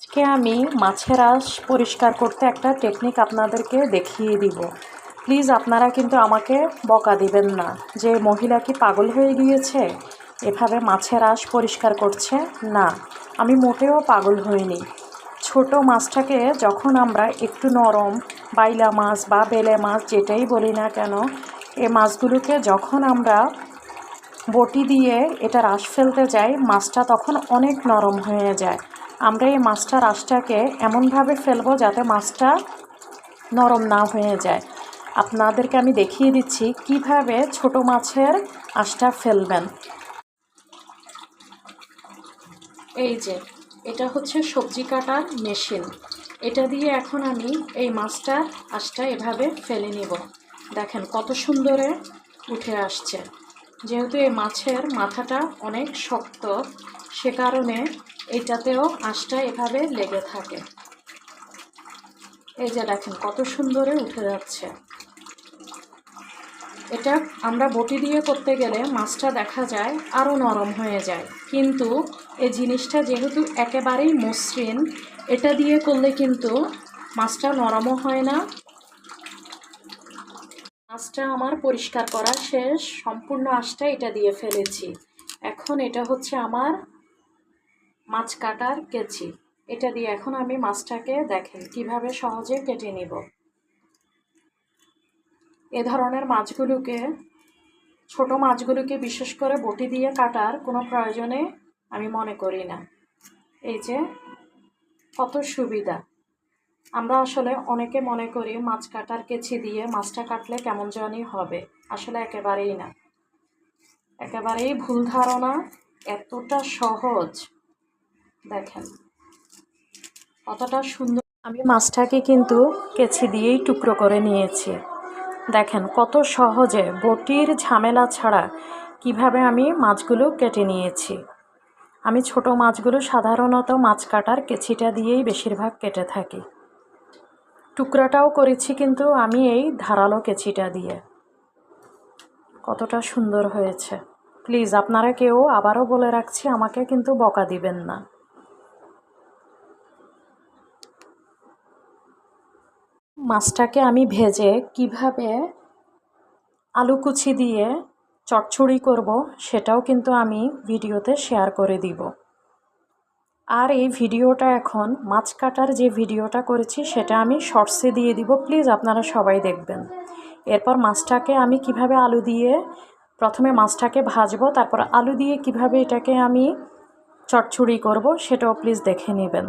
আজকে আমি মাছের আঁশ পরিষ্কার করতে একটা টেকনিক আপনাদেরকে দেখিয়ে দিব। প্লিজ আপনারা কিন্তু আমাকে বকা দিবেন না যে মহিলা কি পাগল হয়ে গিয়েছে, এভাবে মাছের আঁশ পরিষ্কার করছে। না, আমি মোটেও পাগল হইনি। ছোট মাছটাকে যখন আমরা একটু নরম, বাইলা মাছ বা বেলে মাছ যেটাই বলি না কেন, এই মাছগুলোকে যখন আমরা বটি দিয়ে এটা আঁশ ফেলতে যাই, মাছটা তখন অনেক নরম হয়ে যায়। আমরা এই মাছটার আঁশটাকে এমনভাবে ফেলবো যাতে মাছটা নরম না হয়ে যায়। আপনাদেরকে আমি দেখিয়ে দিচ্ছি কিভাবে ছোট মাছের আঁশটা ফেলবেন। এই যে এটা হচ্ছে সবজি কাটার মেশিন, এটা দিয়ে এখন আমি এই মাছটার আঁশটা এভাবে ফেলে নিব। দেখেন কত সুন্দরে উঠে আসছে। যেহেতু এই মাছের মাথাটা অনেক শক্ত, সে কারণে এইটাতেও আঁশটা এভাবে লেগে থাকে। এই যে দেখেন কত সুন্দরে উঠে যাচ্ছে। এটা আমরা বটি দিয়ে করতে গেলে মাছটা দেখা যায় আরও নরম হয়ে যায়, কিন্তু এই জিনিসটা যেহেতু একেবারেই মসৃণ, এটা দিয়ে করলে কিন্তু মাছটা নরমও হয় না। মাছটা আমার পরিষ্কার করা শেষ, সম্পূর্ণ আঁশটা এটা দিয়ে ফেলেছি। এখন এটা হচ্ছে আমার মাছ কাটার কেচি, এটা দিয়ে এখন আমি মাছটাকে দেখেন কিভাবে সহজে কেটে নিব। এ ধরনের মাছগুলোকে, ছোট মাছগুলোকে বিশেষ করে বটি দিয়ে কাটার কোনো প্রয়োজনে আমি মনে করি না। এই যে কত সুবিধা। আমরা আসলে অনেকে মনে করি মাছ কাটার কেচি দিয়ে মাছটা কাটলে কেমন জানি হবে, আসলে একেবারেই না, একেবারেই ভুল ধারণা। এতটা সহজ, দেখেন কতটা সুন্দর। আমি মাছটাকে কিন্তু কেচি দিয়েই টুকরো করে নিয়েছি। দেখেন কত সহজে বটির ঝামেলা ছাড়া কিভাবে আমি মাছগুলো কেটে নিয়েছি। আমি ছোট মাছগুলো সাধারণত মাছ কাটার কেচিটা দিয়েই বেশিরভাগ কেটে থাকি। টুকরাটাও করেছি কিন্তু আমি এই ধারালো কেচিটা দিয়ে। কতটা সুন্দর হয়েছে। প্লিজ আপনারা কেউ, আবারও বলে রাখছি, আমাকে কিন্তু বকা দিবেন না। মাছটাকে আমি ভেজে কিভাবে আলু কুচি দিয়ে চচ্চড়ি করব সেটাও কিন্তু আমি ভিডিওতে শেয়ার করে দিব। আর এই ভিডিওটা এখন মাছ কাটার যে ভিডিওটা করেছি সেটা আমি শর্টসে দিয়ে দিব, প্লিজ আপনারা সবাই দেখবেন। এরপর মাছটাকে আমি কিভাবে আলু দিয়ে, প্রথমে মাছটাকে ভাজবো, তারপর আলু দিয়ে কিভাবে এটাকে আমি চচ্চড়ি করব সেটাও প্লিজ দেখে নেবেন।